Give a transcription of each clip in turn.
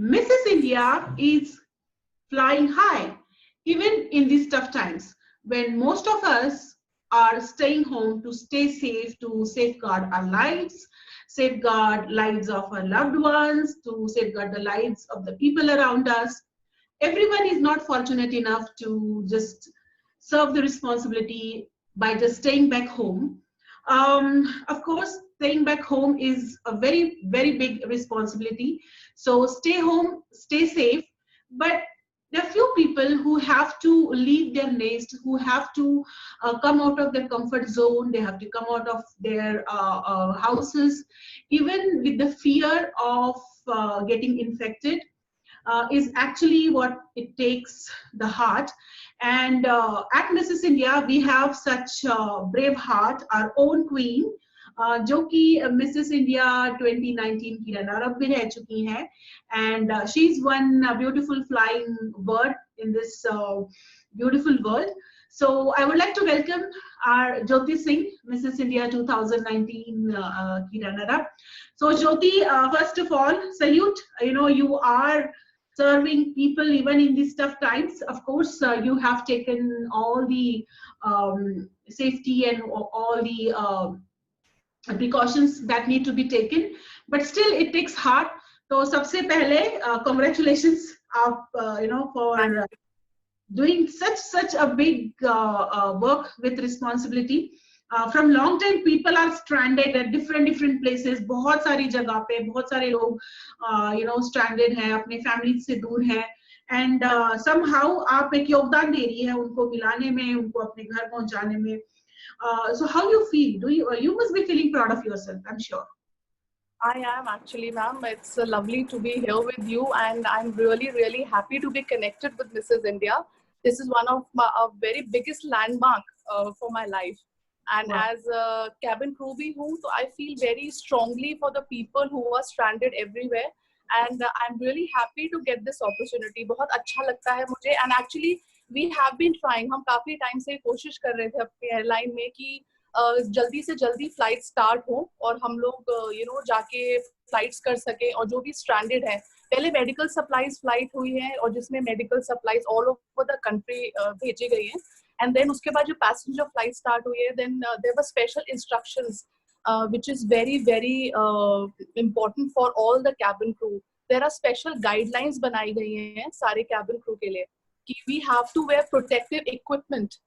Mrs. India is flying high, even in these tough times when most of us are staying home to stay safe, to safeguard our lives, safeguard lives of our loved ones, to safeguard the lives of the people around us. Everyone is not fortunate enough to just serve the responsibility by just staying back home. Of course, staying back home is a very, very big responsibility. So stay home, stay safe. But there are few people who have to leave their nest, who have to come out of their comfort zone. They have to come out of their houses, even with the fear of getting infected. Is actually what it takes the heart. And at Mrs. India, we have such brave heart, our own queen, जो कि Mrs. India 2019 की runner up भी रह चुकी हैं, and she's one beautiful flying bird in this beautiful world. So I would like to welcome our Jyoti Singh, Mrs. India 2019 की runner up. So Jyoti, first of all, salute. You know, you are serving people even in these tough times. Of course, you have taken all the safety and all the precautions that need to be taken, but still it takes heart. So सबसे पहले congratulations आप for doing such a big work with responsibility. From long time people are stranded at different places. बहुत सारी जगह पे बहुत सारे लोग stranded हैं, अपने family से दूर हैं, and somehow आप एक योगदान दे रही है उनको मिलाने में, उनको अपने घर पहुंचाने में. So how you feel? You must be feeling proud of yourself, I'm sure. I am actually, ma'am. It's lovely to be here with you, and I'm really happy to be connected with Mrs. India. This is one of my very biggest landmark for my life. And wow. As a cabin crew bhi hu, so I feel very strongly for the people who are stranded everywhere. And I'm really happy to get this opportunity. बहुत अच्छा लगता है मुझे. And actually, we have been trying. हम काफी time से कोशिश कर रहे थे अपनी airline में कि जल्दी से जल्दी फ्लाइट स्टार्ट हो और हम लोग जाके फ्लाइट्स कर सके, और जो भी स्ट्रैंडेड है, पहले मेडिकल सप्लाईज फ्लाइट हुई है और जिसमें medical supplies all over the country भेजी गई हैं, एंड देन उसके बाद जो पैसेंजर फ्लाइट स्टार्ट हुई है, then there were special instructions which is very important for all the cabin crew. There are special guidelines बनाई गई हैं सारे cabin crew के लिए कि we have to wear protective equipment.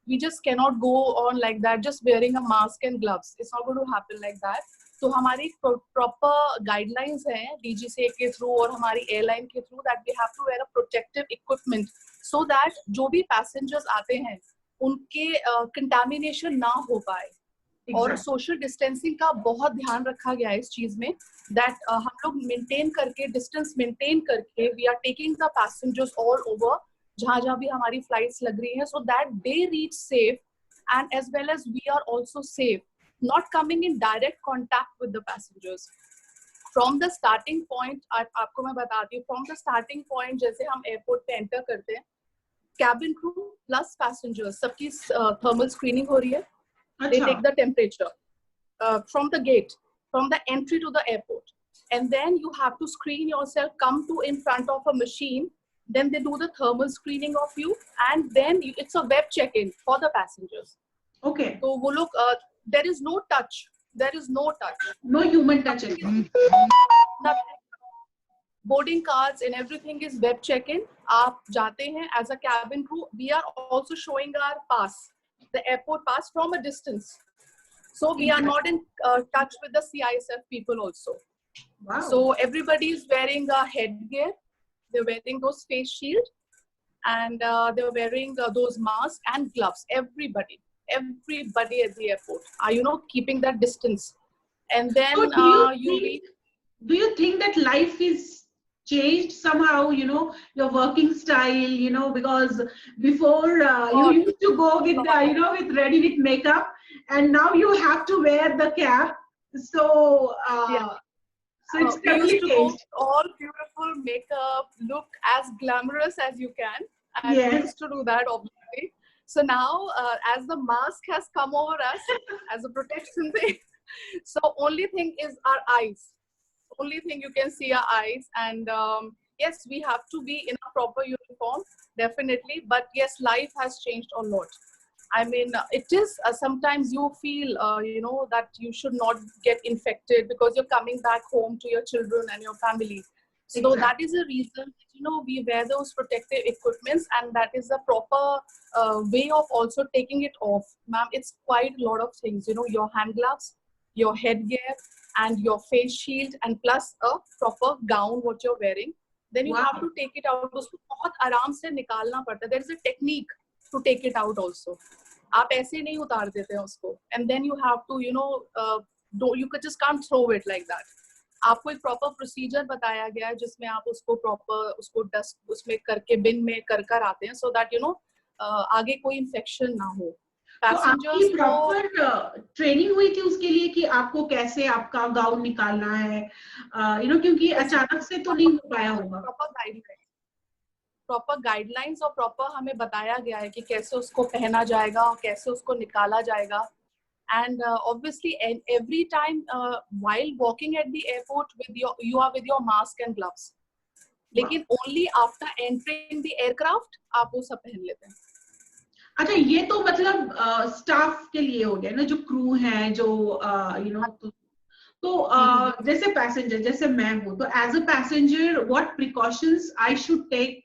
We just cannot go on like that, just wearing a mask and gloves. It's not going to happen like that. तो हमारी proper guidelines हैं DGCA के through और हमारी airline के through that we have to wear a protective equipment so that जो भी passengers आते हैं उनके contamination ना हो पाए. और सोशल डिस्टेंसिंग का बहुत ध्यान रखा गया है इस चीज में, दैट हम लोग मेंटेन करके, डिस्टेंस मेंटेन करके, we are taking the passengers all over जहां भी हमारी फ्लाइट्स लग रही हैं, so that they reach safe and as well as we are also safe, not coming in direct contact with the passengers. From the starting point, आपको मैं बताती हूँ, फ्रॉम द स्टार्टिंग पॉइंट जैसे हम एयरपोर्ट पे एंटर करते हैं, cabin crew plus passengers सबकी थर्मल स्क्रीनिंग हो रही है. They take the temperature from the gate, from the entry to the airport, and then you have to screen yourself, come to in front of a machine, then they do the thermal screening of you, and then it's a web check-in for the passengers. Okay. So wo log, there is no touch, no human touch again. Boarding cards and everything is web check-in. आप जाते हैं as a cabin crew, we are also showing our pass, the airport pass from a distance, so we are not in touch with the CISF people also. Wow. So everybody is wearing a headgear, they're wearing those face shield, and they're wearing those masks and gloves. Everybody at the airport are keeping that distance. And then so do you think that life is changed somehow, your working style, because before you used to go with with ready with makeup, and now you have to wear the cap, so so it's totally changed. All beautiful makeup, look as glamorous as you can, and yes. we used to do that obviously. So now as the mask has come over us as a protection thing, so only thing is our eyes. only thing you can see our eyes. And yes, we have to be in a proper uniform, definitely. But yes, life has changed a lot. I mean, it is sometimes you feel, that you should not get infected because you're coming back home to your children and your family. So that is the reason that, we wear those protective equipments, and that is the proper way of also taking it off. Ma'am, it's quite a lot of things, your hand gloves, your headgear, and your face shield, and plus a proper gown, what you're wearing. Then you have to take it out. उसको बहुत आराम से निकालना पड़ता है. There is a technique to take it out also. आप ऐसे नहीं उतार देते हैं उसको. And then you have to, you just can't throw it like that. आपको एक प्रॉपर प्रोसीजर बताया गया है जिसमें आप उसको प्रॉपर उसको डस्ट उसमें करके बिन में कर आते हैं, सो दैट आगे कोई इन्फेक्शन ना हो. पैसेंजर्स को प्रॉपर ट्रेनिंग हुई थी उसके लिए कि आपको कैसे आपका गाउन निकालना है, क्योंकि अचानक से तो नहीं हो पाया होगा. प्रॉपर गाइडलाइंस और प्रॉपर हमें बताया गया है कि कैसे उसको पहना जाएगा और कैसे उसको निकाला जाएगा. And obviously, every time while walking at the airport, you are with your mask and gloves. लेकिन only after entering the aircraft आप वो सब पहन लेते हैं. अच्छा, ये तो मतलब स्टाफ के लिए हो गया ना, जो क्रू है, जो तो जैसे पैसेंजर, जैसे मैं हूँ, तो as a passenger what precautions I should take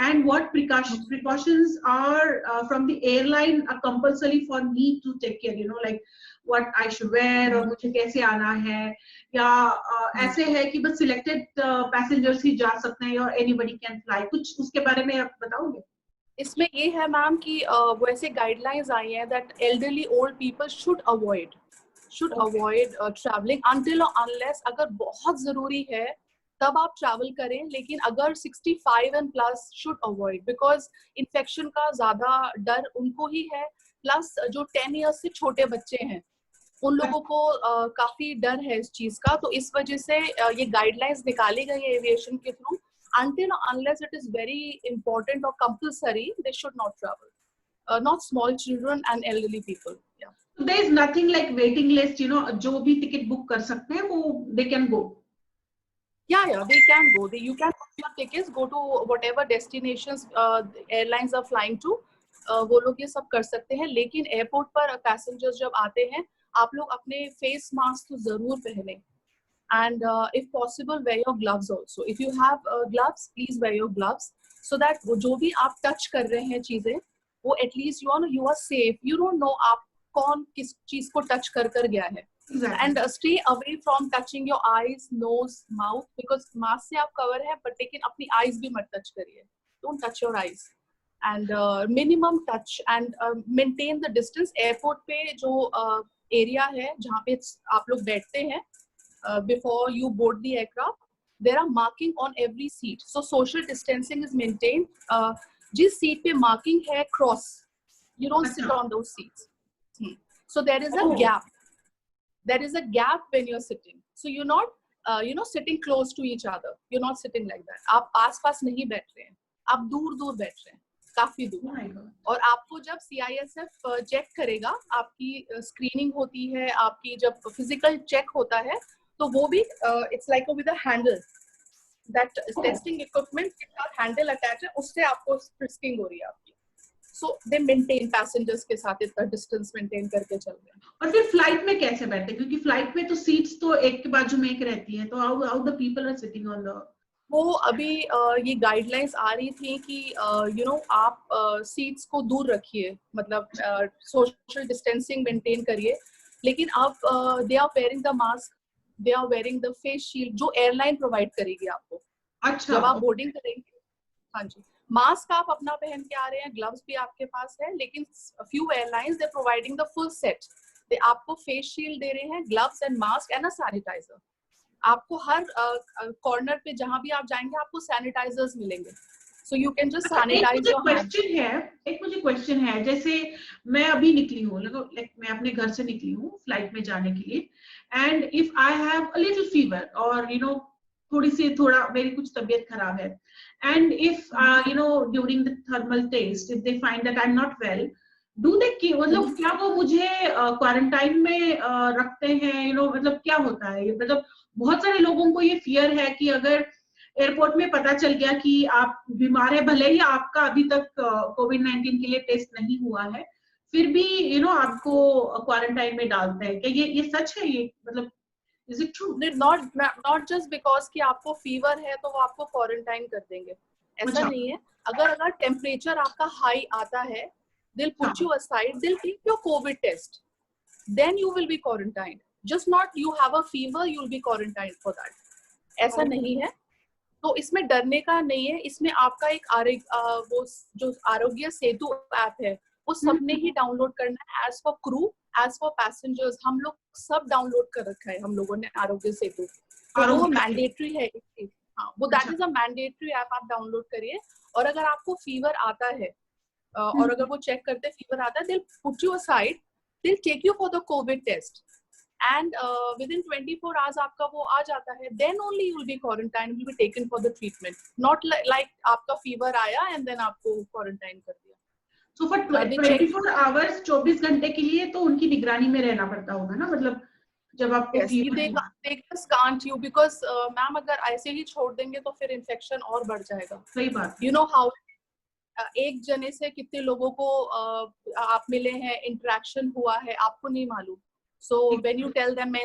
and what precautions are from the airline are compulsory for me to take care, like what I should wear, और मुझे कैसे आना है, या ऐसे है कि बस selected passengers ही जा सकते हैं, और anybody can fly, कुछ उसके बारे में आप बताओगे? इसमें ये है मैम कि वैसे गाइडलाइंस आई हैं that elderly old people should avoid traveling until or unless अगर बहुत जरूरी है तब आप ट्रैवल करें, लेकिन अगर 65 and plus should avoid, because infection का ज्यादा डर उनको ही है, प्लस जो 10 इयर्स से छोटे बच्चे हैं उन लोगों को काफी डर है इस चीज का. तो इस वजह से ये गाइडलाइंस निकाली गई है एविएशन के through. until or unless it is very important or compulsory, they should not travel. Not small children and elderly people. Yeah. So there is nothing like waiting list, जो भी ticket book कर सकते हैं वो they can go. Yeah, they can go. You can book your tickets, go to whatever destinations airlines are flying to. वो लोग ये सब कर सकते हैं, लेकिन एयरपोर्ट पर पैसेंजर्स जब आते हैं आप लोग अपने फेस मास्क तो जरूर पहने. And if possible, wear your gloves also. If you have gloves, please wear your gloves so that जो भी आप touch कर रहे हैं चीजें, वो at least you are safe. You don't know आप कौन किस चीज को touch कर गया है. Exactly. And stay away from touching your eyes, nose, mouth, because mask से आप cover है, but लेकिन अपनी eyes भी मत touch करिए. Don't touch your eyes. And minimum touch and maintain the distance. Airport पे जो area है जहाँ पे आप लोग बैठते हैं, before you board the aircraft, there are marking on every seat, so social distancing is maintained. जिस seat पे marking है cross, you don't sit on those seats. So there is a gap. There is a gap when you're sitting, so you're not sitting close to each other. You're not sitting like that. आप आस-पास नहीं बैठ रहे हैं, आप दूर-दूर बैठ रहे हैं, काफी दूर. और आपको जब CISF चेक करेगा, आपकी स्क्रीनिंग होती है, आपकी जब फिजिकल चेक होता है, तो वो भी it's like with a handle, that testing equipment के साथ handle attached है, उससे आपको frisking हो रही है आपकी. So they maintain passengers के साथ इतना distance maintain करके चल रहे हैं. और फिर फ्लाइट में कैसे बैठते हैं, क्योंकि फ्लाइट में तो सीट्स तो एक के बाजू में एक रहती हैं, तो how the people are sitting on the. वो अभी ये गाइडलाइंस आ रही थी कि आप सीट्स को दूर रखिए, मतलब सोशल डिस्टेंसिंग मेंटेन करिए, लेकिन आप they are wearing the mask, they are wearing the face shield जो एयरलाइन प्रोवाइड करेगी आपको. अच्छा. जब आप बोर्डिंग करेंगे, हाँ जी, मास्क आप अपना पहन के आ रहे हैं, ग्लव्स भी आपके पास है, लेकिन few airlines they providing the full set. They आपको फेस शील्ड दे रहे हैं, gloves and mask and a sanitizer. आपको हर कॉर्नर पे जहां भी आप जाएंगे आपको सैनिटाइजर्स मिलेंगे, so you can just sanitize your hands. एक मुझे क्वेश्चन है, जैसे मैं अभी निकली हूँ, मैं अपने घर से निकली हूँ फ्लाइट में जाने के लिए, and if I have a little fever और थोड़ा मेरी कुछ तबीयत खराब है, and if during the thermal test if they find that I am not well, do they की मतलब क्या वो मुझे क्वारंटाइन में रखते हैं, मतलब क्या होता है ये? मतलब बहुत सारे लोगों को ये फियर है कि अगर एयरपोर्ट में पता चल गया कि आप बीमार है, भले ही आपका अभी तक कोविड-19 के लिए टेस्ट नहीं हुआ है, फिर भी आपको क्वारंटाइन में डालते हैं। क्या ये सच है ये? मतलब is it true? Not just because कि आपको फीवर है तो वो आपको क्वारंटाइन कर देंगे, ऐसा अच्छा। नहीं है। अगर टेम्परेचर आपका हाई आता है, they'll put you aside, they'll take your COVID test, then you will be quarantined. Just not you have a fever, you'll be quarantined for that. ऐसा नहीं है, तो इसमें डरने का नहीं है। इसमें आपका एक वो जो आरोग्य सेतु ऐप है वो सबने ही डाउनलोड करना है, as for crew, as for passengers, हम लोग सब डाउनलोड कर रखा है हम लोगों ने आरोग्य सेतु। तो वो मैंडेटरी है। हाँ, वो that is a mandatory app, आप डाउनलोड करिए। और अगर आपको फीवर आता है और अगर वो चेक करते फीवर आता है, they'll put you aside, they'll take you for the COVID test, and within 24 hours आपका वो आ जाता है, then only you will be quarantined, will be taken for the treatment, not like आपका फीवर आया and then आपको quarantine कर दिया। So for 24 hours 24 घंटे के लिए तो उनकी निगरानी में रहना पड़ता होगा ना, मतलब जब आपको फीवर हुआ। They just can't you because ma'am अगर ऐसे ही छोड़ देंगे तो फिर इन्फेक्शन और बढ़ जाएगा। सही बात। You know how एक जने से कितने लोगों को आप मिले हैं, इंटरेक्शन हुआ है, आपको नहीं मालूम। So when you tell them मैं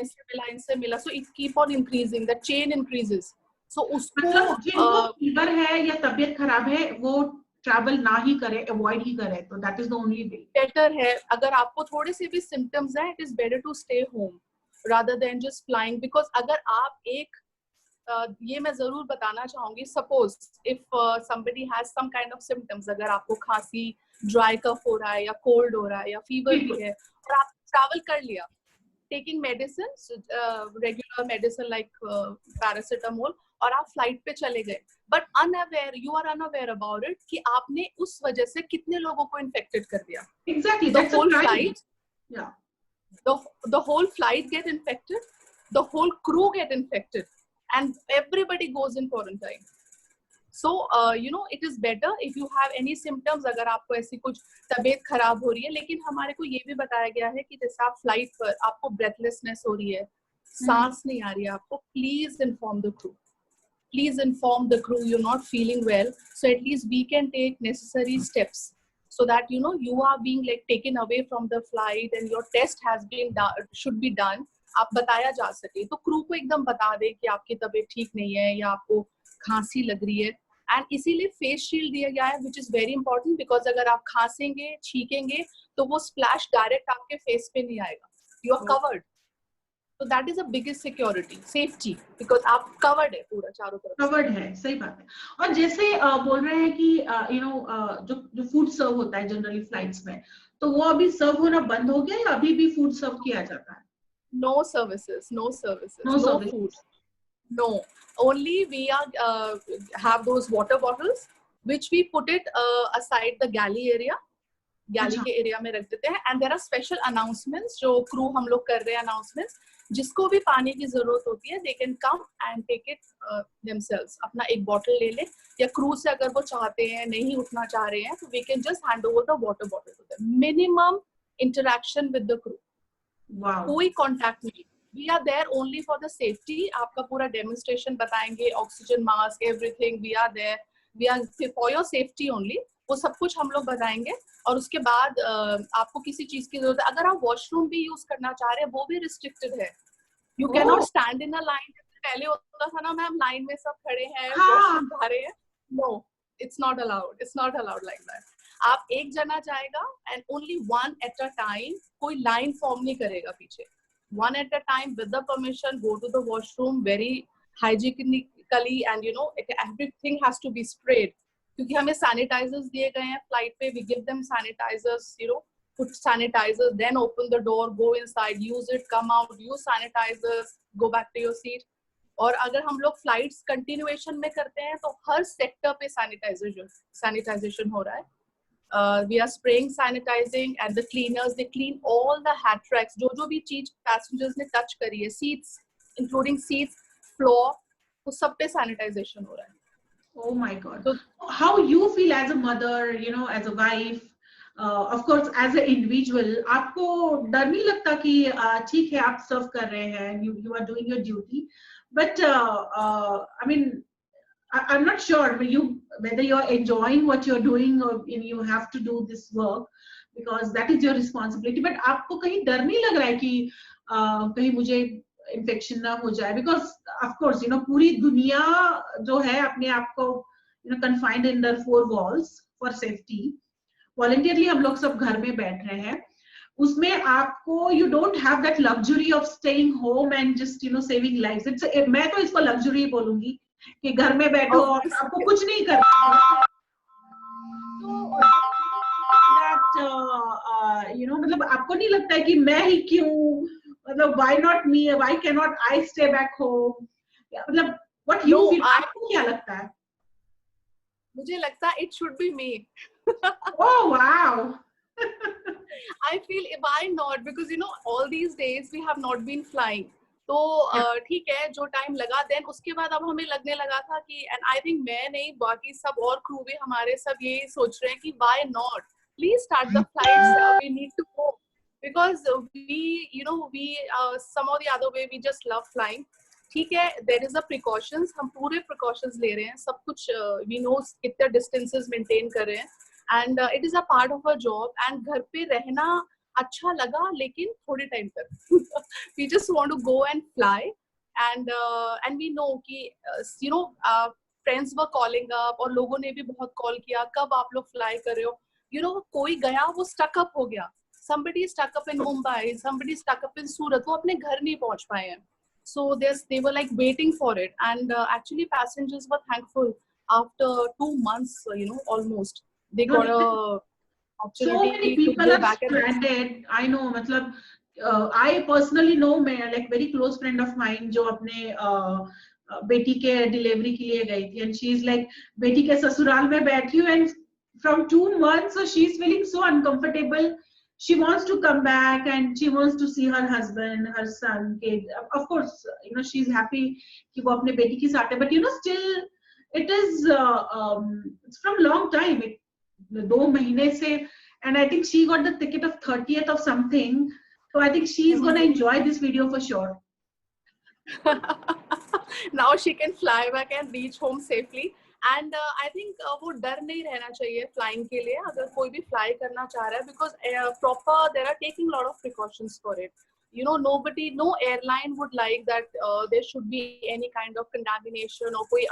इनसे मिला, so it keep on increasing, the chain increases. So उसको मतलब जिनको फीवर है या तबीयत खराब है वो ट्रैवल ना ही करे, अवॉइड ही करे, तो that is the only way. Better है अगर आपको थोड़े से भी सिम्टम्स हैं, it is better to stay home rather than just flying. Because अगर आप एक ये मैं जरूर बताना चाहूंगी, suppose if somebody has some kind of symptoms, अगर आपको खांसी, ड्राई कफ हो रहा है या कोल्ड हो रहा है या फीवर भी है और आप ट्रैवल कर लिया, taking medicine, regular medicine like paracetamol, और आप फ्लाइट पे चले गए, but you are unaware about it कि आपने उस वजह से कितने लोगों को इन्फेक्टेड कर दिया। Exactly, the that's a whole crime. flight, Yeah. the whole flight get infected, the whole crew get infected, and everybody goes in quarantine. So it is better if you have any symptoms, अगर आपको ऐसी कुछ तबीयत खराब हो रही है। लेकिन हमारे को ये भी बताया गया है कि जैसे आप फ्लाइट पर आपको ब्रेथलेसनेस हो रही है, सांस नहीं आ रही है आपको, please inform the crew, please inform the crew you're not feeling well, so at least we can take necessary steps so that you are being like taken away from the flight and your test has been done, should be done, आप बताया जा सके। तो crew को एकदम बता दे कि आपकी तबीयत ठीक नहीं है या आपको खांसी लग रही है। एंड इसीलिए फेस शील्ड दिया गया है, which is very important, because अगर आप खांसेंगे, छींकेंगे तो वो स्प्लैश डायरेक्ट आपके फेस पे नहीं आएगा, you are covered. So that is the biggest security, safety, because आप covered है पूरा चारों तरफ। कवर्ड है, सही बात है। और जैसे बोल रहे हैं कि जो फूड सर्व होता है जनरली फ्लाइट्स में, तो वो अभी सर्व होना बंद हो गया या अभी भी फूड सर्व किया जाता है? No services, no services. food, no. Only we are have those water bottles which we put it aside the galley area, गैली के एरिया में रख देते हैं। And there are special announcements, जो क्रू हम लोग कर रहे हैं अनाउंसमेंट्स, जिसको भी पानी की जरूरत होती है they can come and take it themselves, अपना एक बॉटल ले ले, या क्रू से अगर वो चाहते हैं नहीं उठना चाह रहे हैं तो we can just hand over the water bottle to them. Minimum interaction with the crew, कोई कॉन्टैक्ट नहीं, we are there only for the safety. आपका पूरा डेमोन्स्ट्रेशन बताएंगे, oxygen mask, everything, we are there, we are for your safety only, वो सब कुछ हम लोग बताएंगे। और उसके बाद आपको किसी चीज की जरूरत है, अगर आप वॉशरूम भी यूज करना चाह रहे हैं वो भी रिस्ट्रिक्टेड है, you can not stand in a line. पहले होता था ना मैम, लाइन में सब खड़े हैं, वॉशरूम जा रहे हैं, no, it's not allowed, it's not allowed like that. आप एक जना जाएगा and only one at a time, कोई लाइन फॉर्म नहीं करेगा पीछे, one at a time with the permission, go to the washroom very hygienically, and everything has to be spread, क्योंकि हमें सैनिटाइजर्स दिए गए हैं फ्लाइट पे, we give them sanitizers, put sanitizers, then open the door, go inside, use it, come out, use sanitizers, go back to your seat. और अगर हम लोग फ्लाइट्स कंटिन्यूएशन में करते हैं तो हर सेक्टर पे सैनिटाइजेशन हो रहा है। We are spraying, sanitizing, and the cleaners they clean all the hat racks, जो भी चीज पैसेंजर्स ने टच करी है, सीट्स इंक्लूडिंग सीट्स, फ्लोर, वो सब पे सैनिटाइजेशन हो रहा है। Oh my God. So how you feel as a mother, as a wife, of course as a individual आपको डर नहीं लगता कि ठीक है आप सर्व कर रहे हैं, you are doing your duty, but I mean I'm not sure whether you're enjoying what you're doing or you have to do this work because that is your responsibility. But आपको कहीं डर नहीं लग रहा है कि कहीं मुझे इन्फेक्शन ना हो जाए? Because of course पूरी दुनिया जो है अपने आप को confined under 4 walls for safety. Voluntarily हम लोग सब घर में बैठ रहे हैं, उसमें आपको you don't have that luxury of staying home and just saving lives. मैं तो इसको luxury बोलूंगी कि घर में बैठो और आपको कुछ नहीं करना है। तो मतलब आपको नहीं लगता है कि मैं ही क्यों, मतलब why not me, why cannot I stay back home, मतलब what you feel, आपको क्या लगता है? मुझे लगता है it should be me. Oh wow. I feel why not, because all these days we have not been flying. तो ठीक है, जो टाइम लगा देन उसके बाद अब हमें लगने लगा था कि, एंड आई थिंक मैं नहीं बाकी सब और क्रू भी हमारे सब ये सोच रहे हैं कि why not, please start the flights, we need to go because we some और the other way we just love flying. ठीक है, देयर इज अ प्रिकॉशंस, हम पूरे प्रिकॉशंस ले रहे हैं, सब कुछ वी नो कितने डिस्टेंसेस मेंटेन कर रहे हैं, and it is a part of a job. And घर पे रहना अच्छा लगा लेकिन थोड़े टाइम तक. We just want to go and fly, and we know कि friends were calling up और लोगों ने भी बहुत कॉल किया, कब आप लोग फ्लाई कर रहे हो. कोई गया वो स्टक अप हो गया, somebody stuck up in Mumbai, somebody stuck up in Surat, वो अपने घर नहीं पहुंच पाए हैं. So they were like waiting for it, and actually passengers were thankful after 2 months, almost they got a so many people are stranded. I know, matlab I personally know, मैं like very close friend of mine जो अपने बेटी के delivery के लिए गई थी, and she is like बेटी के ससुराल में बैठी हूँ, and from 2 months so she is feeling so uncomfortable. She wants to come back and she wants to see her husband, her son, kid. Of course she is happy कि वो अपने बेटी के साथ है, but still it is it's from long time, 2 महीने से, and I think she got the ticket of 30th of something, so I think she is going to enjoy this video for sure. Now she can fly back and reach home safely, and I think वो डर नहीं रहना चाहिए flying के लिए, अगर कोई भी fly करना चाह रहा है, because proper there are taking lot of precautions for it. No airline would like that there should be any kind of contamination or कोई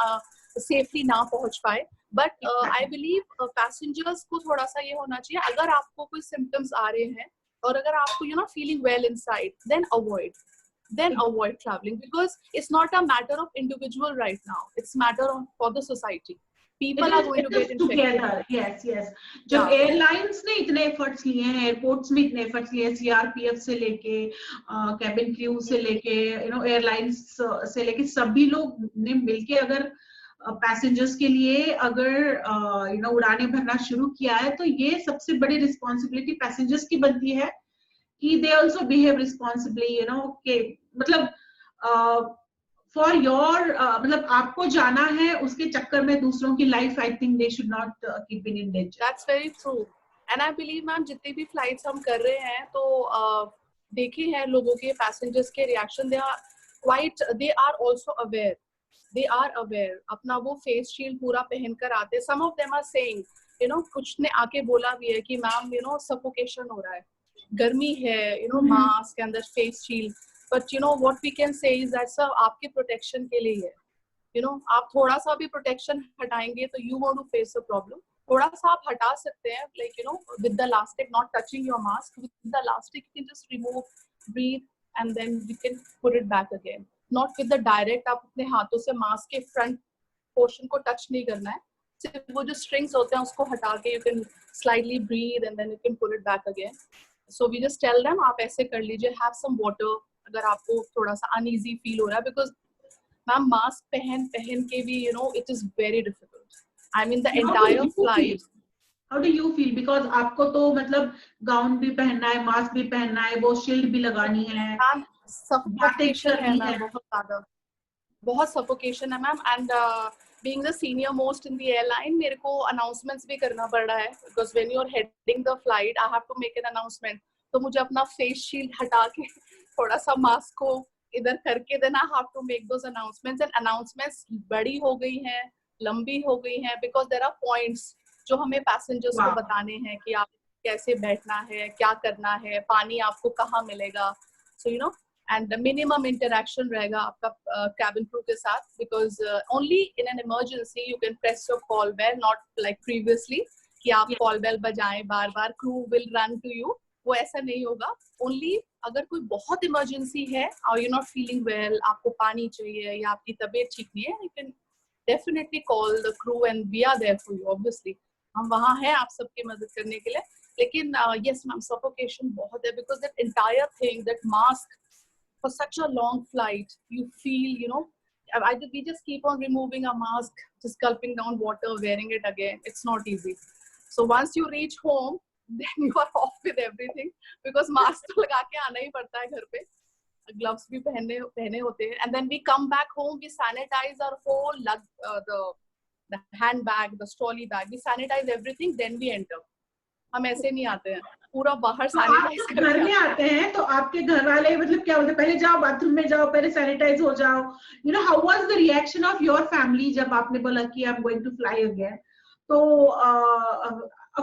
safely ना पहुंच पाए. But I believe passengers को थोड़ा सा ये होना चाहिए, अगर आपको कोई symptoms आ रहे हैं और अगर आपको feeling well inside, then avoid traveling, because it's not a matter of individual right now, it's matter for the society. People are going to get infected together. Yes. जब एयरलाइंस ने इतने एफर्ट्स लिए हैं, एयरपोर्ट्स में इतने efforts लिए हैं, CRPF से लेके कैबिन क्रू से लेके एयरलाइंस से लेके सभी लोग ने मिलके अगर पैसेंजर्स के लिए अगर उड़ाने भरना शुरू किया है, तो ये सबसे बड़ी रिस्पॉन्सिबिलिटी पैसेंजर्स की बनती है कि दे आल्सो बिहेव रिस्पॉन्सिबली, कि मतलब फॉर योर मतलब आपको जाना है, उसके चक्कर में दूसरों की life I think they should not keep in danger. That's very true, and I believe ma'am जितनी भी फ्लाइट्स हम कर रहे हैं तो देखे हैं लोगों के पैसेंजर्स के reaction, they are also aware, they are aware. अपना वो फेस शील्ड पूरा पहनकर आते. some of them are saying कुछ ने आके बोला भी है कि मैम सफोकेशन हो रहा है, गर्मी है, मास्क के अंदर face shield, but what we can say is that sir आपके प्रोटेक्शन के लिए है. आप थोड़ा सा भी प्रोटेक्शन हटाएंगे तो you want to face a problem. थोड़ा सा आप हटा सकते हैं, like with the elastic, not touching your mask, with the elastic you can just remove, breathe, and then you can put it back again. Not with the direct, आप अपने हाथों से मास्क के फ्रंट पोर्शन को touch नहीं करना है, सिर्फ वो जो स्ट्रिंग्स होते हैं उसको हटा के you can slightly breathe and then you can put it back again. So we just tell them आप ऐसे कर लीजिए, have some water अगर आपको थोड़ा सा uneasy feel हो रहा है, because मैम मास्क पहन के भी it is very difficult. I mean the entire flight. How do you feel? Because आपको तो मतलब गाउन भी पहनना है, मास्क भी पहनना है, वो शील्ड भी लगानी है, सफोकेशन है मैम, बहुत ज्यादा, बहुत सफोकेशन है ma'am. And being the senior most in the airline, मेरे को announcements भी करना पड़ रहा है, because when you're heading the flight, I have to make an announcement. तो मुझे अपना face shield हटा के थोड़ा सा mask को इधर करके then I have to make those announcements, and announcements बड़ी हो गई हैं, लंबी हो गई हैं, because there are points जो हमें passengers को बताने हैं कि आप कैसे बैठना है, क्या करना है, पानी आपको कहाँ मिलेगा, so you know, and the minimum interaction रहेगा आपका cabin crew के साथ, because only in an emergency you can press your call bell, not like previously कि आप call bell बजाएं बार-बार, crew will run to you, वो ऐसा नहीं होगा. Only अगर कोई बहुत emergency है or you're not feeling well, आपको पानी चाहिए या आपकी तबीयत ठीक नहीं है, you can definitely call the crew and we are there for you, obviously. हम वहाँ हैं आप सबकी मदद करने के लिए. लेकिन yes ma'am, suffocation बहुत है, because that entire thing, that mask for such a long flight, you feel, you know, we just keep on removing a mask, just gulping down water, wearing it again. It's not easy. So once you reach home, then you are off with everything, because mask तो लगा के आना ही पड़ता है घर पे, gloves भी पहने होते हैं, and then we come back home, we sanitize our whole the handbag, the trolley bag, we sanitize everything, then we enter. हम ऐसे नहीं आते हैं, पूरा बाहर सैनिटाइज करके घर में आते हैं. तो आपके घर वाले मतलब क्या बोलते हैं, पहले जाओ बाथरूम में जाओ, पहले सैनिटाइज हो जाओ. You know, how was the reaction of your family जब आपने बोला कि I'm going to fly again? तो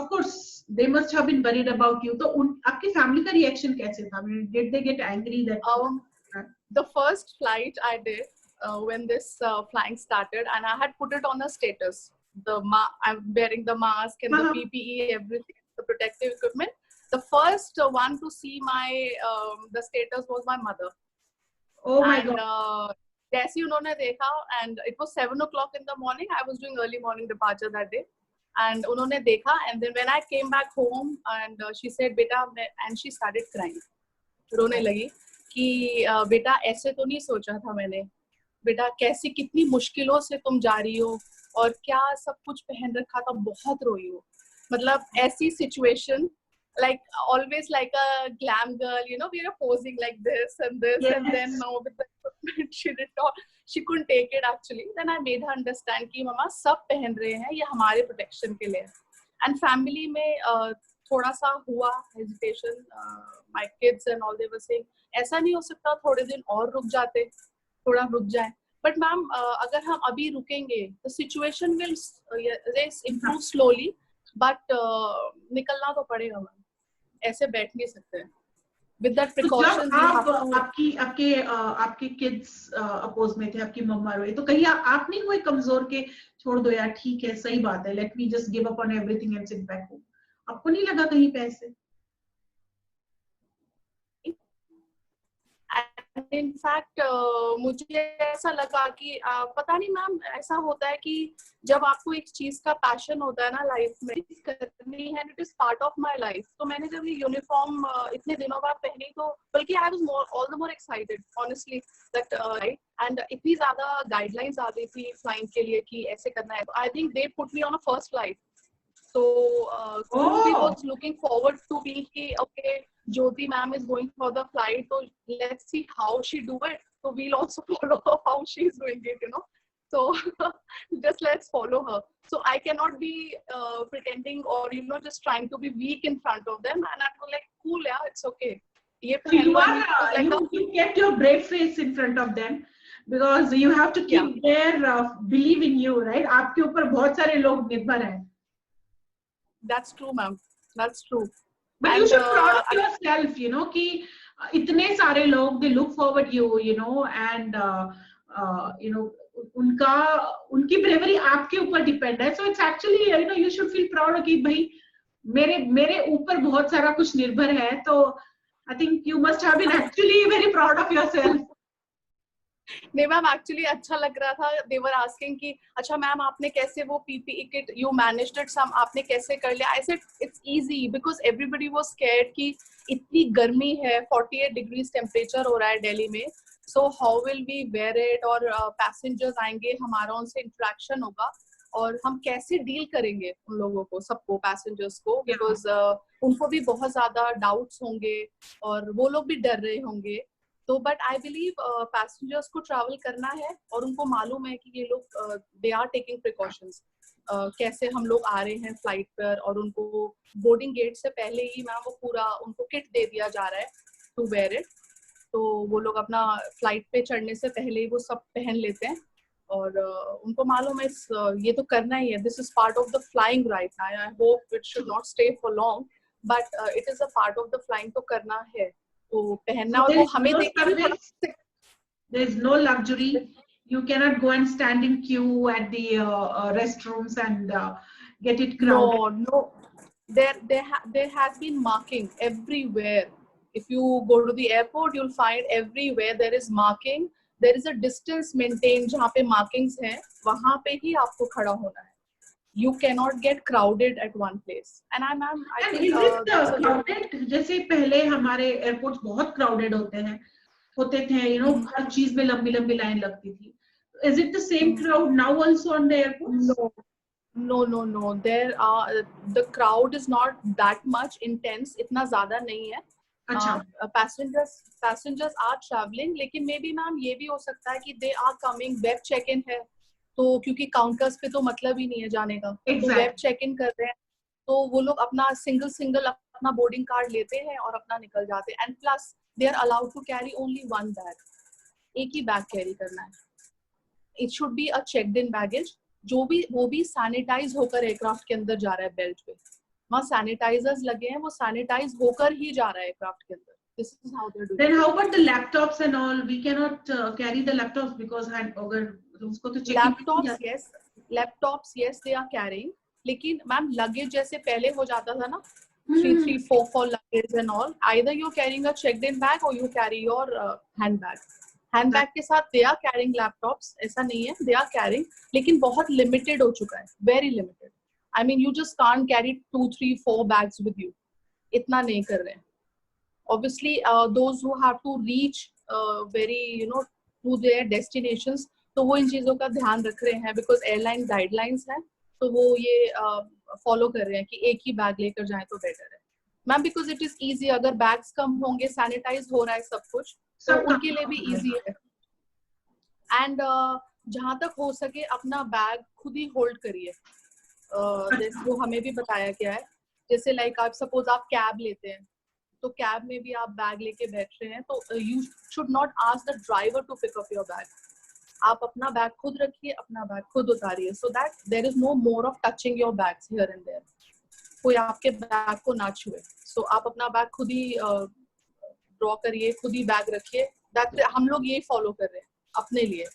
of course they must have been worried about you. तो आपकी फैमिली का रिएक्शन कैसे था? Did they get angry that the first flight I did when this flying started, and I had put it on a status, I'm wearing the mask and the PPE, everything, the protective equipment. The first one to see my the status was my mother. Oh my God. जैसे ही उन्होंने देखा, and it was 7 o'clock in the morning, I was doing early morning departure that day, and उन्होंने देखा, and then when I came back home, and she said बेटा, and she started crying, रोने लगी कि बेटा ऐसे तो नहीं सोचा था मैंने, बेटा कैसी कितनी मुश्किलों से तुम जा रही हो और क्या सब कुछ पहन रखा था, बहुत रोई हो. मतलब ऐसी situation, like always like a glam girl, you know, we are posing like this and this, yes. And then no, with the equipment, she couldn't take it actually. Then I made her understand कि मम्मा सब पहन रहे हैं, ये हमारे protection के लिए. And family में थोड़ा सा हुआ hesitation, my kids and all, they were saying ऐसा नहीं हो सकता, थोड़े दिन और रुक जाते, थोड़ा रुक जाए. But ma'am, अगर हम अभी रुकेंगे, the situation will improve slowly, but निकलना तो पड़ेगा मैम, ऐसे बैठ नहीं सकते. With that precaution, आपके kids अपोज में थे, आपकी मम्मा रोए, तो कहीं आप नहीं हुए कमजोर के छोड़ दो यार, ठीक है, सही बात है, let me just give up on everything and sit back home? आपको नहीं लगा कहीं पे ऐसे? In fact, मुझे ऐसा लगा कि पता नहीं मैम, ऐसा होता है कि जब आपको एक चीज का पैशन होता है ना लाइफ में करनी है, it is part of my life. तो मैंने जब ये यूनिफॉर्म इतने दिनों बाद पहनी, तो बल्कि I was all the more excited honestly that right. And इतनी ज्यादा गाइडलाइंस आ गई थी फ्लाइंग के लिए कि ऐसे करना है. I think they put me on a first flight. So we was looking forward to be okay, Jyoti ma'am is going for the flight, so let's see how she do it. So we'll also follow her how she's doing it, you know. So just let's follow her. So I cannot be pretending or just trying to be weak in front of them. And I was like, cool, yeah, it's okay. You kept your brave face in front of them because you have to keep their believe in you, right? आपके ऊपर बहुत सारे लोग निर्भर हैं. That's true, ma'am. That's true. But you should proud of yourself, you know, कि इतने सारे लोग they look forward you know, and you know, उनकी bravery आपके ऊपर depend है. So it's actually, you know, you should feel proud कि भाई मेरे ऊपर बहुत सारा कुछ निर्भर है. तो I think you must have been actually very proud of yourself. नहीं मैम, एक्चुअली अच्छा लग रहा था. दे वर आस्किंग कि अच्छा मैम आपने कैसे वो PPE kit you managed it some, आपने कैसे कर लिया? I said it's easy because everybody was scared कि इतनी गर्मी है, 48 डिग्रीज टेम्परेचर हो रहा है दिल्ली में, so how will we wear it, और पैसेंजर्स आएंगे, हमारा उनसे इंटरेक्शन होगा और हम कैसे डील करेंगे उन लोगों को, सबको, पैसेंजर्स को, बिकॉज उनको भी बहुत ज्यादा डाउट्स होंगे और वो लोग भी डर रहे होंगे. तो बट आई बिलीव पैसेंजर्स को ट्रैवल करना है और उनको मालूम है कि ये लोग दे आर टेकिंग प्रिकॉशंस। कैसे हम लोग आ रहे हैं फ्लाइट पर, और उनको बोर्डिंग गेट से पहले ही मैम वो पूरा उनको किट दे दिया जा रहा है टू वेयर इट। तो वो लोग अपना फ्लाइट पे चढ़ने से पहले ही वो सब पहन लेते हैं, और उनको मालूम है ये तो करना ही है, this is part of the flying right now. I hope it should not stay for long, but it is a part of the flying, तो करना है तो पहनना। So और there वो is हमें no देख के भी थोड़ा service, there is no luxury. You cannot go and stand in queue at the restrooms and get it crowded. no. There has been marking everywhere. If you go to the airport, you'll find everywhere there is marking. There is a distance maintained. जहाँ पे markings हैं, वहाँ पे ही आपको खड़ा होना है. You cannot get crowded at one place. And I And think is it that's a very crowded? जैसे पहले हमारे एयरपोर्ट्स बहुत crowded होते थे, you know, हर चीज में लंबी लंबी लाइन लगती थी. Is it the same crowd now also on the airports? No. There are the crowd is not that much intense. इतना ज़्यादा नहीं है. अच्छा. Passengers are traveling, लेकिन मे बी मैम ये भी हो सकता है कि they are coming, web check in है, तो क्योंकि काउंटर्स पे तो मतलब ही नहीं है जाने का, तो वेब चेक इन कर रहे हैं, तो वो लोग अपना सिंगल अपना बोर्डिंग कार्ड लेते हैं और अपना निकल जाते हैं. And plus they are allowed to carry only one bag. एक ही बैग कैरी करना है. It should be a checked in baggage, जो भी वो भी सैनिटाइज होकर एयरक्राफ्ट के अंदर जा रहा है. बेल्ट पे वहाँ सैनिटाइजर्स लगे हैं, वो सैनिटाइज होकर ही जा रहा है एयरक्राफ्ट के अंदर. This is how they're doing. Then how about the laptops and all? We cannot carry the laptops because अगर उसको तो check laptops yes they are carrying, लेकिन मैम लगेज जैसे पहले हो जाता था ना, 3, 4 luggage and all, either you're carrying a checked in bag or you carry your handbag के साथ they are carrying laptops. ऐसा नहीं है, they are carrying, लेकिन बहुत limited हो चुका है, very limited. I mean you just can't carry 2, 3, 4 bags with you. इतना नहीं कर रहे हैं. Obviously those who have to reach very to their destinations, तो वो इन चीजों का ध्यान रख रहे हैं, because airline guidelines है, तो वो ये follow कर रहे हैं कि एक ही बैग लेकर जाएं तो बेटर है ma'am, because it is easy. अगर बैग्स कम होंगे, सैनिटाइज हो रहा है सब कुछ, तो उनके लिए भी easy है. एंड जहां तक हो सके अपना बैग खुद ही होल्ड करिए. वो हमें भी बताया गया है. जैसे लाइक आप सपोज आप कैब लेते हैं, तो कैब में भी आप बैग लेके बैठ रहे हैं, तो you should not ask the driver to pick up your bag. आप अपना बैग खुद रखिए, अपना बैग खुद उतारिए, so that there is no more of touching your bags here and there. कोई आपके बैग को ना छुए. सो आप अपना बैग खुद ही ड्रॉ करिए, खुद ही बैग रखिए. दैट हम लोग ये फॉलो कर रहे हैं अपने लिए.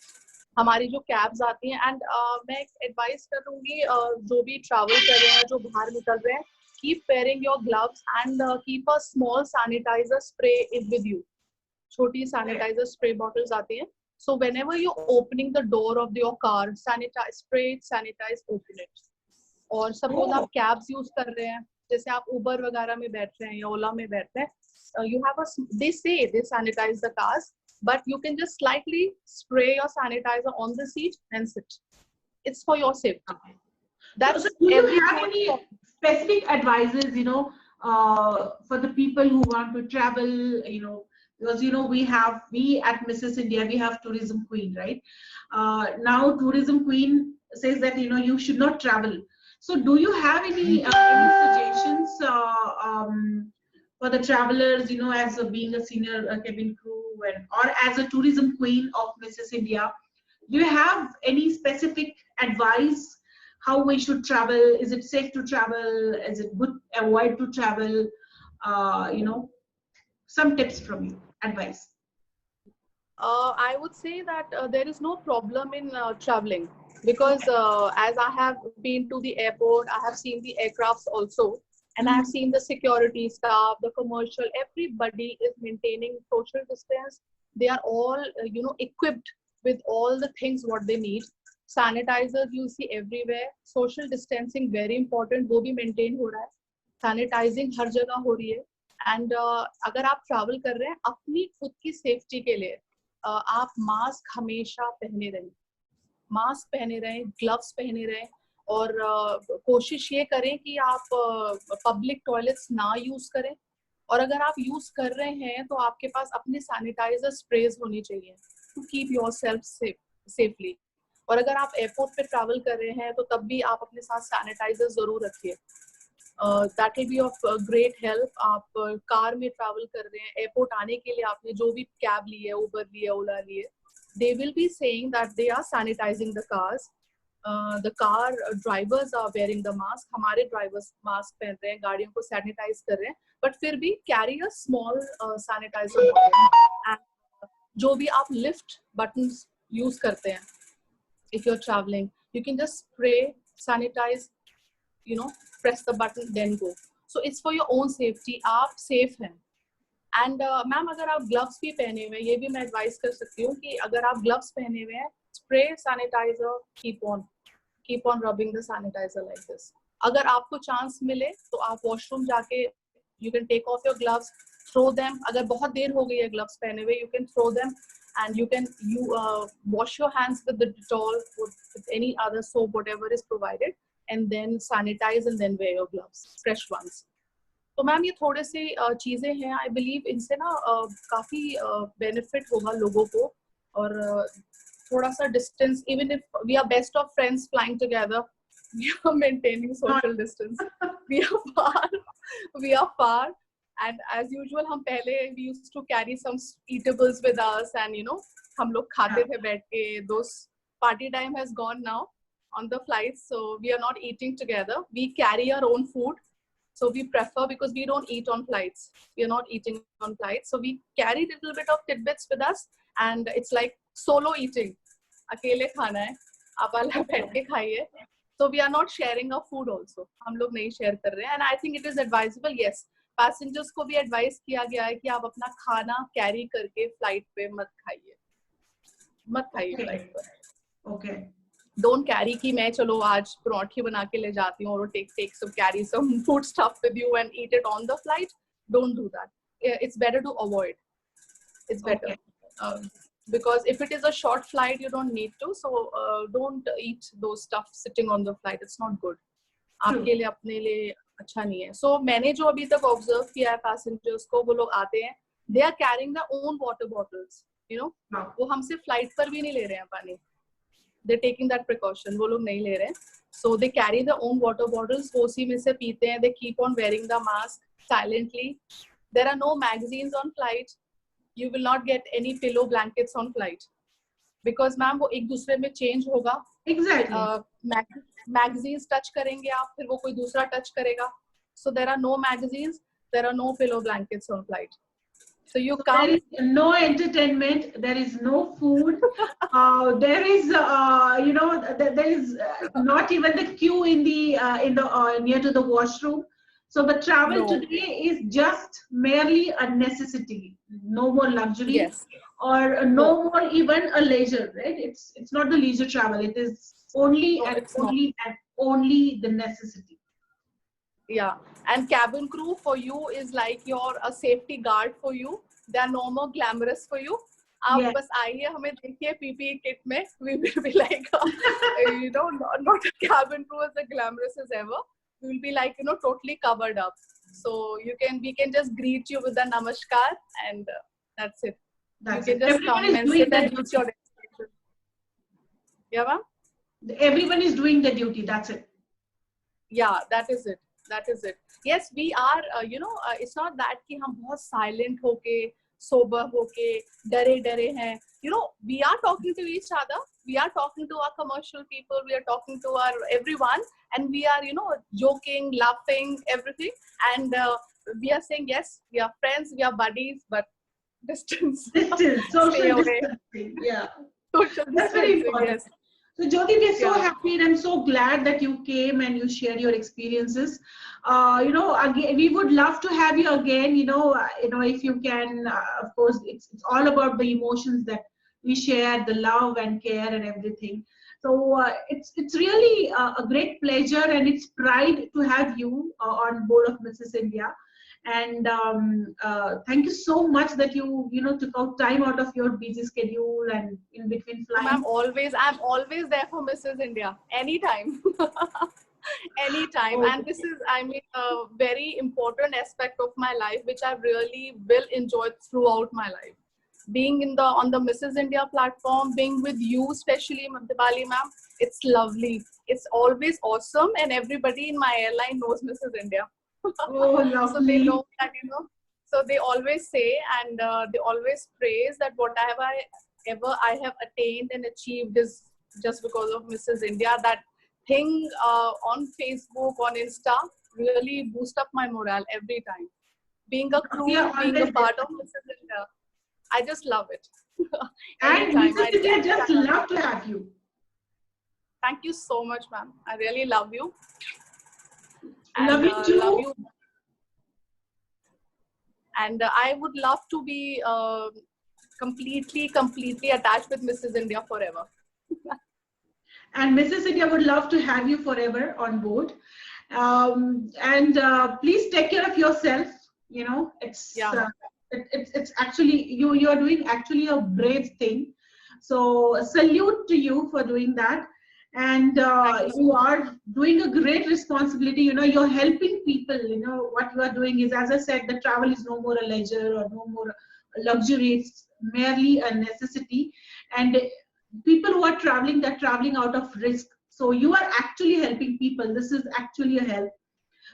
हमारी जो कैब्स आती हैं, एंड मैं एडवाइस करूंगी जो भी ट्रैवल कर रहे हैं, जो बाहर निकल रहे हैं, keep wearing your gloves and keep a small sanitizer spray with you. छोटी sanitizer spray bottles आती हैं, so whenever you're opening the door of your car, sanitize, open it. और suppose आप cabs use कर रहे हैं, जैसे आप Uber वगैरह में बैठ रहे हैं या Ola में बैठ रहे हैं, you have they say they sanitize the cars, but you can just slightly spray your sanitizer on the seat and sit. It's for your safety. That's so do you have any specific advices, for the people who want to travel, because we at Mrs. India, we have tourism queen, right? Now tourism queen says that you should not travel. So do you have any suggestions for the travelers, as being a senior cabin crew or as a tourism queen of Mrs. India? Do you have any specific advice how we should travel? Is it safe to travel? Is it good avoid to travel? Some tips from you, advice. I would say that there is no problem in traveling, because as I have been to the airport, I have seen the aircrafts also, and I have seen the security staff, the commercial, everybody is maintaining social distance. They are all equipped with all the things what they need. Sanitizers you see everywhere. Social distancing very important, वो भी maintain हो रहा है. Sanitizing हर जगह हो रही है. And अगर आप ट्रैवल कर रहे हैं अपनी खुद की सेफ्टी के लिए, आप मास्क हमेशा पहने रहें, ग्लव्स पहने रहें, और कोशिश ये करें कि आप पब्लिक टॉयलेट्स ना यूज करें. और अगर आप यूज कर रहे हैं तो आपके पास अपने सैनिटाइजर स्प्रेज होनी चाहिए टू कीप योरसेल्फ सेफली। और अगर आप एयरपोर्ट पे ट्रैवल कर रहे हैं तो तब भी आप अपने साथ सैनिटाइजर जरूर रखिए। That will be of great help. आप कार में ट्रैवल कर रहे हैं, एयरपोर्ट आने के लिए आपने जो भी कैब ली है, उबर ली है, ओला ली है, they will be saying that they are sanitizing the cars. The car drivers are wearing the mask. हमारे ड्राइवर्स मास्क पहन रहे हैं, गाड़ियों को सैनिटाइज कर रहे हैं, बट फिर भी carry a small sanitiser bottle. And जो भी आप लिफ्ट बटन्स यूज करते हैं, if you're traveling, you can just spray, sanitize, press the button, then go. So it's for your own safety. आप safe हैं। एंड मैम अगर आप gloves भी पहने हुए हैं, ये भी मैं एडवाइस कर सकती हूँ कि अगर आप ग्लव्स पहने हुए हैं, spray sanitiser, keep on rubbing the sanitiser like this. अगर आपको चांस मिले तो आप वॉशरूम जाके you can take off your gloves, throw them. अगर बहुत देर हो गई है ग्लव्स पहने हुए, you can throw them and you can wash your hands with the Dettol, with any other soap, whatever is provided, and then sanitize and then wear your gloves, fresh ones. तो ma'am ये थोड़े से चीजें हैं, I believe इनसे ना काफी benefit होगा लोगों को। और थोड़ा सा distance, even if we are best of friends flying together, we are maintaining social distance, we are far and as usual हम पहले we used to carry some eatables with us and हम लोग खाते थे बैठ के। those party time has gone now on the flights, so we are not eating together, we carry our own food. So we prefer, because we don't eat on flights, we are not eating on flights, so we carry little bit of tidbits with us and it's like solo eating, अकेले खाना है, आप अलग बैठ के खाइए। So we are not sharing our food also, हम लोग नहीं share कर रहे हैं। and I think it is advisable, yes, passengers को भी एडवाइस किया गया है कि आप अपना खाना कैरी करके फ्लाइट पे मत खाइए फ्लाइट पर। ओके, डोंट कैरी कि मैं चलो आज पराठे बना के ले जाती हूँ और take some carry some food stuff with you and eat it on the flight. Don't do that, it's better to avoid, it's better because if it is a short flight you don't need to, so don't eat those stuff sitting on the flight, it's not good, आपके लिए अपने लिए अच्छा नहीं है। सो मैंने जो अभी तक ऑब्जर्व किया है पैसेंजर्स को, वो लोग आते हैं, they are carrying their own water bottles, वो हमसे फ्लाइट पर भी नहीं ले रहे हैं पानी, दे टेकिंग दैट प्रिकॉशन, वो लोग नहीं ले रहे हैं। So they carry their own water bottles, वो उसी में से पीते हैं, they keep on wearing the mask silently. There are no magazines on flight, you will not get any pillow blankets on flight, because ma'am वो एक दूसरे में चेंज होगा। एग्जैक्टली, मैगजीन्स टच करेंगे आप, फिर वो कोई दूसरा टच करेगा। So there are no magazines, there are no pillow blankets on flight. So you come. There is no entertainment, there is no food, there is there is not even the queue in the near to the washroom. So the travel today is just merely a necessity, no more luxury. Yes. Or no more even a leisure, right? It's not the leisure travel, it is only only the necessity. Yeah, and cabin crew for you is like a safety guard for you. They are no more glamorous for you. आप बस आइए, हमें देखिए PPE kit में, we will be like not a cabin crew as glamorous as ever, we will be like totally covered up, so we can just greet you with a namaskar and that's it. You can just come and sit and use your destination. Yeah, ma'am? Everyone is doing the duty, that's it. Yeah, that is it. Yes, we are it's not that कि हम बहुत silent होके, sober होके, डरे हैं, we are talking to each other, we are talking to our commercial people, we are talking to our everyone, and we are joking, laughing, everything, and we are saying yes, we are friends, we are buddies, but distance, social distancing, yeah, social that's very important. Yes. So Jyoti, we're so happy and I'm so glad that you came and you shared your experiences. Again, we would love to have you again. If you can. Of course, it's all about the emotions that we share, the love and care and everything. So it's really a great pleasure and it's pride to have you on board of Mrs. India. And thank you so much that you took out time out of your busy schedule and in between flying. I'm always there for Mrs. India, anytime. anytime. And this is, I mean, a very important aspect of my life, which I really will enjoy throughout my life. Being in the on the Mrs. India platform, being with you, especially Dibali ma'am, it's lovely. It's always awesome, and everybody in my airline knows Mrs. India. Oh, So they lovely. know that, you know. So they always say, and they always praise that whatever I have attained and achieved is just because of Mrs. India. That thing on Facebook, on Insta, really boost up my morale every time. Being a We are crew, being a always part there. of Mrs. India, I just love it. And Anytime. Mrs. India just Anytime. love to have you. Thank you so much, ma'am. I really love you. Love And you too. love you. And I would love to be completely attached with Mrs. India forever. And Mrs. India would love to have you forever on board. Please take care of yourself. You know, it's actually you are doing actually a brave thing. So salute to you for doing that. And you are doing a great responsibility. You know, you're helping people. You know, what you are doing is, as I said, the travel is no more a leisure or no more a luxury. It's merely a necessity. And people who are traveling, they're traveling out of risk. So you are actually helping people. This is actually a help.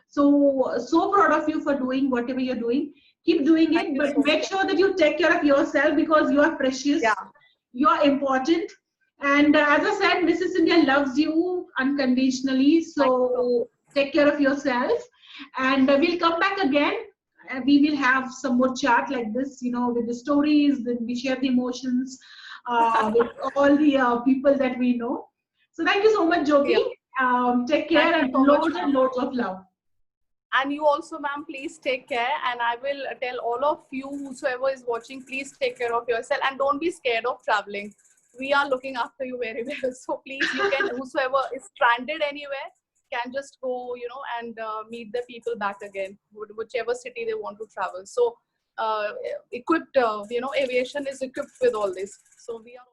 So proud of you for doing whatever you're doing. Keep doing it, but make sure that you take care of yourself, because you are precious. Yeah. You are important. And as I said, Mrs. India loves you unconditionally. So take care of yourself. And we'll come back again. We will have some more chat like this, you know, with the stories, then we share the emotions with all the people that we know. So thank you so much, Jyoti. Take care, and loads of love. And you also, ma'am, please take care. And I will tell all of you, whosoever is watching, please take care of yourself and don't be scared of traveling. We are looking after you very well. So please, you can, whosoever is stranded anywhere, can just go, you know, and meet the people back again, whichever city they want to travel. So equipped, you know, aviation is equipped with all this. So we are